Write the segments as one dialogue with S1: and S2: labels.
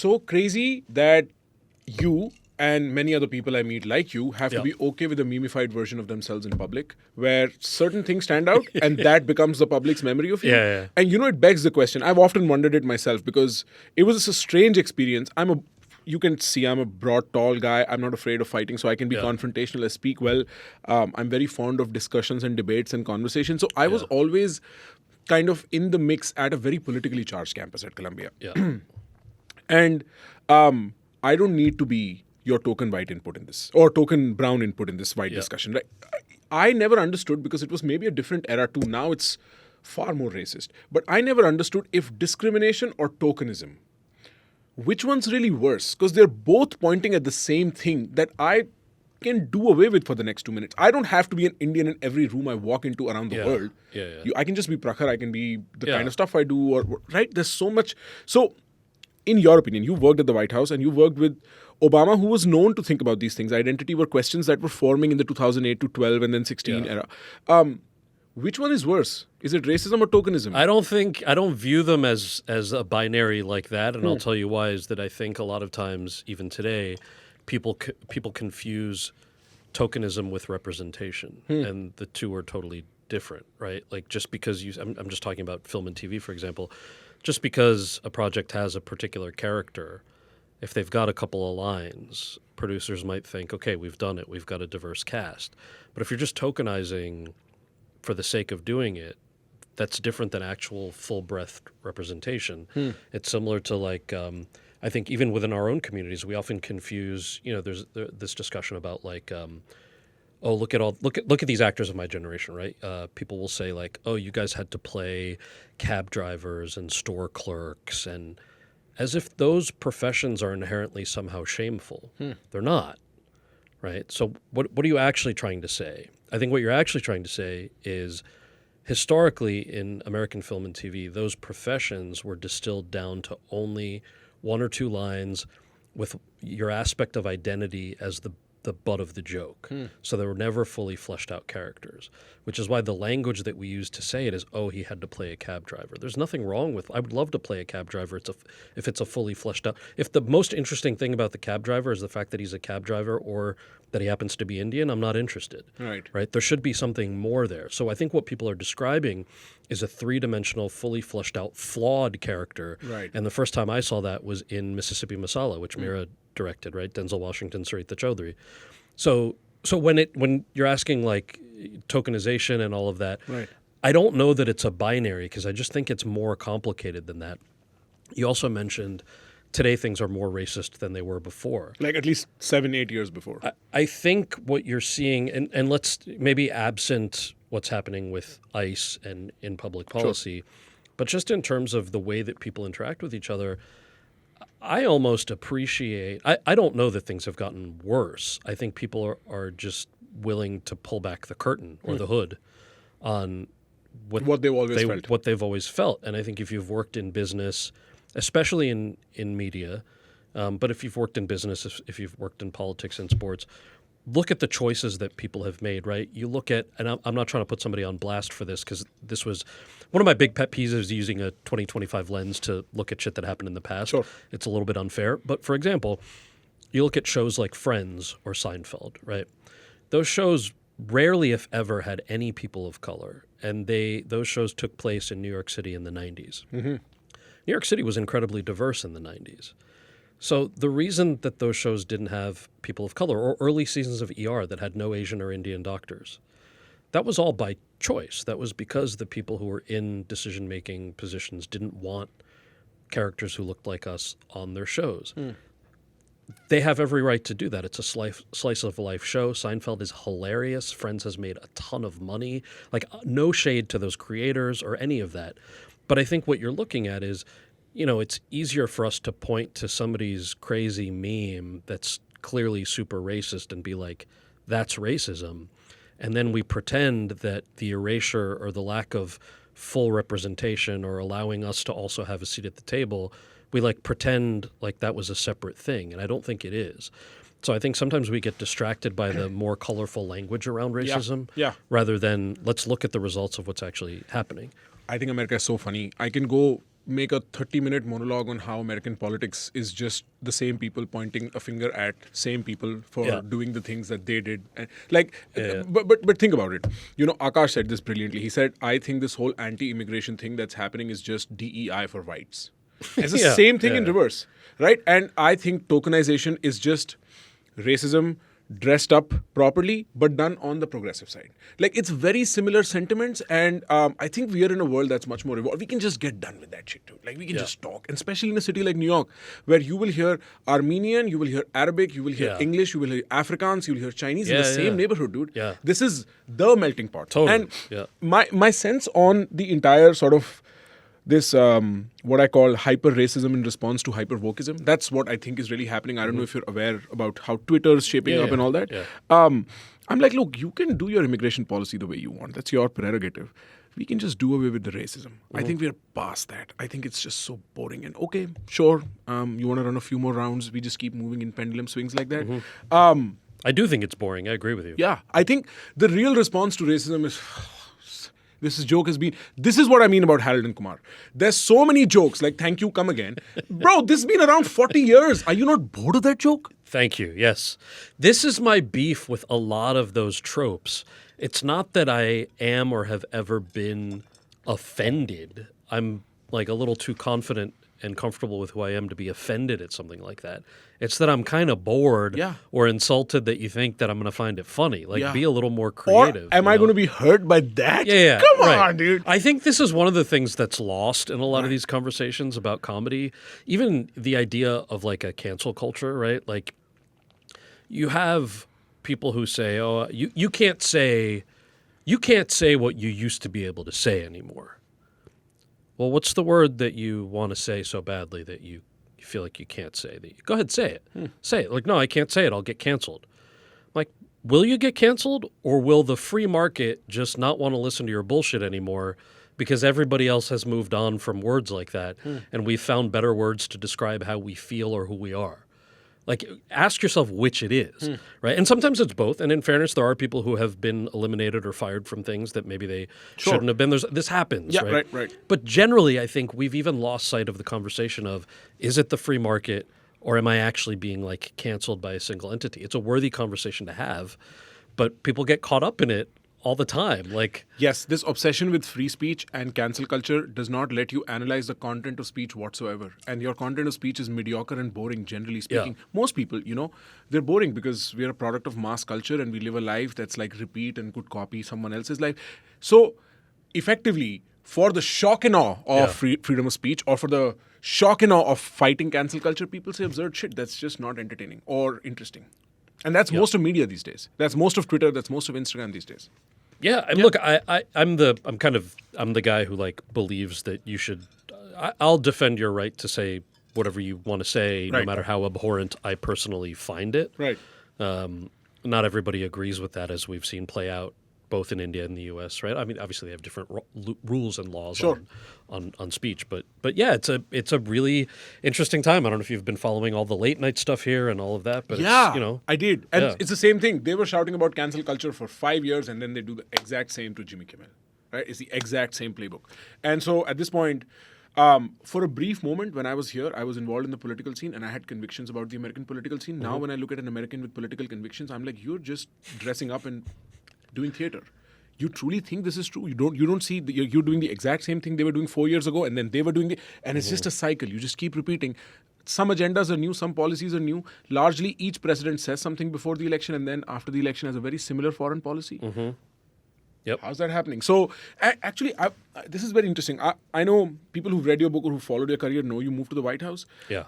S1: so crazy that you and many other people I meet like you have to be okay with a memified version of themselves in public where certain things stand out and that becomes the public's memory of you.
S2: Yeah.
S1: And it begs the question. I've often wondered it myself because it was a strange experience. You can see I'm a broad, tall guy. I'm not afraid of fighting, so I can be confrontational. I speak well. I'm very fond of discussions and debates and conversations. So I was always kind of in the mix at a very politically charged campus at Columbia.
S2: Yeah.
S1: And I don't need to be your token white input in this or token brown input in this white discussion. Right? I never understood because it was maybe a different era too. Now it's far more racist. But I never understood if discrimination or tokenism, which one's really worse? Because they're both pointing at the same thing that I can do away with for the next 2 minutes. I don't have to be an Indian in every room I walk into around the world. I can just be Prakhar. I can be the kind of stuff I do. Right? There's so much. So, in your opinion, you worked at the White House and you worked with Obama, who was known to think about these things. Identity were questions that were forming in the 2008 to 12 and then 16 era. Which one is worse? Is it racism or tokenism?
S2: I don't view them as a binary like that, and I'll tell you why. Is that I think a lot of times, even today, people confuse tokenism with representation, and the two are totally different, right? Like just because I'm just talking about film and TV, for example. Just because a project has a particular character, if they've got a couple of lines, producers might think, okay, we've done it, we've got a diverse cast. But if you're just tokenizing for the sake of doing it, that's different than actual full-breadth representation. It's similar to like, I think even within our own communities, we often confuse, there's this discussion about like, look at these actors of my generation, right? People will say like, oh, you guys had to play cab drivers and store clerks, and as if those professions are inherently somehow shameful. They're not, right? So what are you actually trying to say? I think what you're actually trying to say is historically in American film and TV, those professions were distilled down to only one or two lines with your aspect of identity as the butt of the joke. So they were never fully fleshed out characters, which is why the language that we use to say it is, oh, he had to play a cab driver. There's nothing wrong with, I would love to play a cab driver if it's a fully fleshed out. If the most interesting thing about the cab driver is the fact that he's a cab driver or that he happens to be Indian, I'm not interested. Right? There should be something more there. So I think what people are describing is a three-dimensional, fully fleshed out, flawed character.
S1: Right.
S2: And the first time I saw that was in Mississippi Masala, which Mira directed, right? Denzel Washington, Sarita Choudhury. So when you're asking like tokenization and all of that, I don't know that it's a binary because I just think it's more complicated than that. You also mentioned today things are more racist than they were before.
S1: Like at least 7-8 years before.
S2: I think what you're seeing, and let's maybe absent what's happening with ICE and in public policy, but just in terms of the way that people interact with each other, I almost appreciate, I don't know that things have gotten worse. I think people are just willing to pull back the curtain or the hood on what they've always felt. And I think if you've worked in business, especially in media, but if you've worked in business, if you've worked in politics and sports, look at the choices that people have made, right? You look at, and I'm not trying to put somebody on blast for this because this was one of my big pet peeves is using a 2025 lens to look at shit that happened in the past. It's a little bit unfair. But for example, you look at shows like Friends or Seinfeld, right? Those shows rarely, if ever, had any people of color. And those shows took place in New York City in the 90s. New York City was incredibly diverse in the 90s. So the reason that those shows didn't have people of color or early seasons of ER that had no Asian or Indian doctors, that was all by choice. That was because the people who were in decision-making positions didn't want characters who looked like us on their shows. They have every right to do that. It's a slice of life show. Seinfeld is hilarious. Friends has made a ton of money. Like, no shade to those creators or any of that. But I think what you're looking at is, it's easier for us to point to somebody's crazy meme that's clearly super racist and be like, that's racism. And then we pretend that the erasure or the lack of full representation or allowing us to also have a seat at the table, we pretend like that was a separate thing. And I don't think it is. So I think sometimes we get distracted by the more colorful language around racism rather than let's look at the results of what's actually happening.
S1: I think America is so funny. I can go make a 30-minute monologue on how American politics is just the same people pointing a finger at same people for
S2: Yeah.
S1: doing the things that they did. And, but think about it. Akash said this brilliantly. He said, I think this whole anti-immigration thing that's happening is just DEI for whites. It's the
S2: Yeah.
S1: same thing in
S2: Yeah.
S1: reverse, right? And I think tokenization is just racism dressed up properly, but done on the progressive side. Like, it's very similar sentiments, and I think we are in a world that's much more evolved. We can just get done with that shit too. Like, we can just talk, and especially in a city like New York, where you will hear Armenian, you will hear Arabic, you will hear
S2: Yeah.
S1: English, you will hear Afrikaans, you will hear Chinese in
S2: Yeah,
S1: the same
S2: yeah.
S1: neighborhood, dude.
S2: Yeah.
S1: This is the melting pot.
S2: Totally.
S1: And
S2: Yeah.
S1: my sense on the entire sort of this what I call hyper racism in response to hyper wokeism. That's what I think is really happening. I don't know if you're aware about how Twitter is shaping
S2: Yeah,
S1: up
S2: yeah,
S1: and all that.
S2: yeah.
S1: I'm like, look, you can do your immigration policy the way you want. That's your prerogative. We can just do away with the racism. I think we're past that. I think it's just so boring. And okay, sure, you want to run a few more rounds. We just keep moving in pendulum swings like that.
S2: I do think it's boring. I agree with you.
S1: Yeah, I think the real response to racism is this is what I mean about Harold and Kumar. There's so many jokes like thank you, come again. Bro, this has been around 40 years. Are you not bored of that joke?
S2: Thank you. Yes. This is my beef with a lot of those tropes. It's not that I am or have ever been offended. I'm like a little too confident and comfortable with who I am to be offended at something like that. It's that I'm kind of bored
S1: Yeah.
S2: or insulted that you think that I'm going to find it funny. Like,
S1: Yeah.
S2: be a little more
S1: Or
S2: creative.
S1: am I going to be hurt by that?
S2: Yeah,
S1: Come
S2: right.
S1: on, dude.
S2: I think this is one of the things that's lost in a lot of these conversations about comedy. Even the idea of like a cancel culture, right? Like, you have people who say, "Oh, you can't say what you used to be able to say anymore." Well, what's the word that you want to say so badly that you feel like you can't say? Go ahead, say it. Say it. Like, no, I can't say it. I'll get canceled. Like, will you get canceled, or will the free market just not want to listen to your bullshit anymore because everybody else has moved on from words like that, and we've found better words to describe how we feel or who we are? Like, ask yourself which it is, right? And sometimes it's both. And in fairness, there are people who have been eliminated or fired from things that maybe they shouldn't have been. This happens,
S1: Yeah,
S2: right?
S1: right.
S2: But generally, I think we've even lost sight of the conversation of, is it the free market, or am I actually being like canceled by a single entity? It's a worthy conversation to have, but people get caught up in it all the time. Like,
S1: Yes, this obsession with free speech and cancel culture does not let you analyze the content of speech whatsoever. And your content of speech is mediocre and boring, generally speaking. Most people, they're boring because we're a product of mass culture and we live a life that's like repeat and could copy someone else's life. So, effectively, for the shock and awe of freedom of speech, or for the shock and awe of fighting cancel culture, people say absurd shit that's just not entertaining or interesting. And that's most of media these days. That's most of Twitter. That's most of Instagram these days.
S2: yeah, and look, I'm the guy who like believes that you should. I'll defend your right to say whatever you want to say, no
S1: Right.
S2: matter how abhorrent I personally find it.
S1: Right.
S2: Not everybody agrees with that, as we've seen play out both in India and the U.S. Right? I mean, obviously they have different rules and laws
S1: Sure.
S2: on speech, but yeah, it's a really interesting time. I don't know if you've been following all the late night stuff here and all of that, but
S1: Yeah,
S2: it's,
S1: I did. And
S2: Yeah.
S1: it's the same thing. They were shouting about cancel culture for 5 years, and then they do the exact same to Jimmy Kimmel. Right? It's the exact same playbook. And so at this point, for a brief moment when I was here, I was involved in the political scene and I had convictions about the American political scene. Now when I look at an American with political convictions, I'm like, you're just dressing up and doing theater. You truly think this is true? You don't see you're doing the exact same thing they were doing 4 years ago, and then they were doing and it's just a cycle. You just keep repeating. Some agendas are new, some policies are new. Largely, each president says something before the election, and then after the election has a very similar foreign policy.
S2: Yep.
S1: How's that happening? So, actually, this is very interesting. I know people who've read your book or who followed your career know you moved to the White House.
S2: Yeah.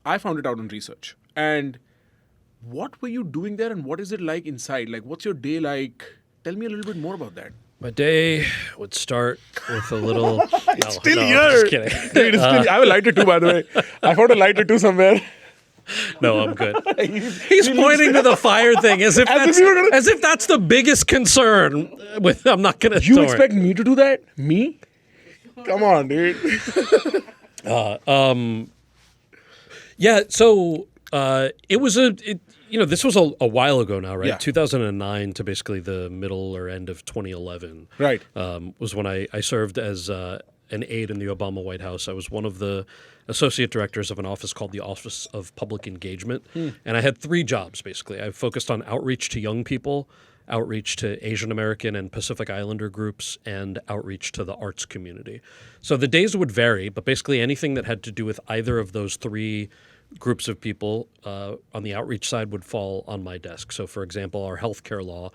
S1: I found it out in research. And what were you doing there, and what is it like inside? Like, what's your day like? Tell me a little bit more about that.
S2: My day would start with a little.
S1: It's still
S2: I'm
S1: here.
S2: just kidding.
S1: Dude, it's still, I have a lighter too, by the way. I found a lighter too somewhere.
S2: No, I'm good. He's pointing to the fire thing as if that's the biggest concern. I'm not gonna.
S1: You
S2: don't worry.
S1: expect me to do that? Me? Come on, dude.
S2: Yeah. So it was this was a while ago now, right?
S1: Yeah.
S2: 2009 to basically the middle or end of 2011.
S1: Right.
S2: Was when I served as an aide in the Obama White House. I was one of the associate directors of an office called the Office of Public Engagement. And I had 3 jobs, basically. I focused on outreach to young people, outreach to Asian American and Pacific Islander groups, and outreach to the arts community. So the days would vary, but basically anything that had to do with either of those 3 groups of people on the outreach side would fall on my desk. So, for example, our healthcare law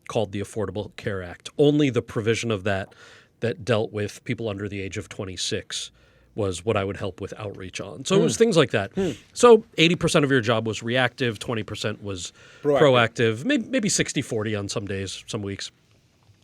S2: called the Affordable Care Act, only the provision of that dealt with people under the age of 26 was what I would help with outreach on. So it was things like that. So 80% of your job was reactive, 20% was proactive, maybe 60-40 on some days, some weeks.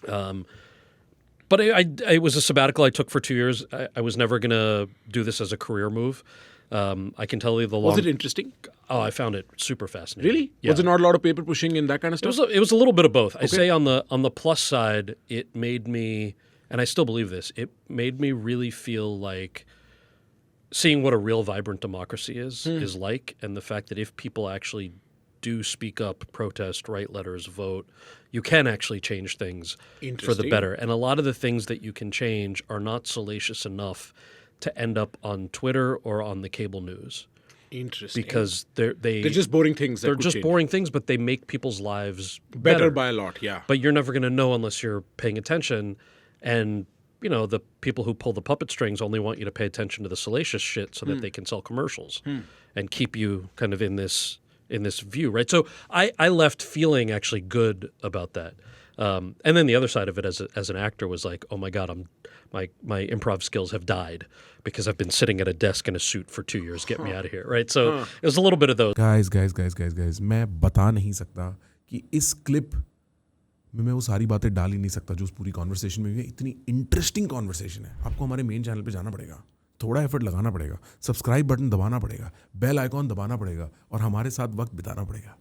S2: But it was a sabbatical I took for 2 years. I was never going to do this as a career move. I can tell you the long...
S1: Was it interesting?
S2: Oh, I found it super fascinating.
S1: Really?
S2: Yeah.
S1: Was there not a lot of paper pushing and that kind of stuff?
S2: It was a little bit of both. I say on the plus side, it made me, and I still believe this, it made me really feel like seeing what a real vibrant democracy is like, and the fact that if people actually do speak up, protest, write letters, vote, you can actually change things for the better. And a lot of the things that you can change are not salacious enough to end up on Twitter or on the cable news.
S1: Interesting.
S2: Because they're
S1: just boring things.
S2: They're just boring things, but they make people's lives
S1: better by a lot, yeah.
S2: But you're never going to know unless you're paying attention. And, you know, the people who pull the puppet strings only want you to pay attention to the salacious shit so that they can sell commercials and keep you kind of in this view, right? So I left feeling actually good about that. And then the other side of it as an actor was like, oh my God, my improv skills have died because I've been sitting at a desk in a suit for 2 years. Get me out of here, right? So it was a little bit of those.
S3: Guys, मैं बता नहीं सकता कि इस clip में मैं वो सारी बातें डाल ही नहीं सकता जो उस पूरी कॉन्वर्सेशन में इतनी इंटरेस्टिंग कॉन्वर्सेशन है. आपको हमारे मेन चैनल पे जाना पड़ेगा, थोड़ा एफर्ट लगाना पड़ेगा, सब्सक्राइब बटन दबाना पड़ेगा, बेल आइकॉन दबाना पड़ेगा और हमारे साथ वक्त बिताना पड़ेगा.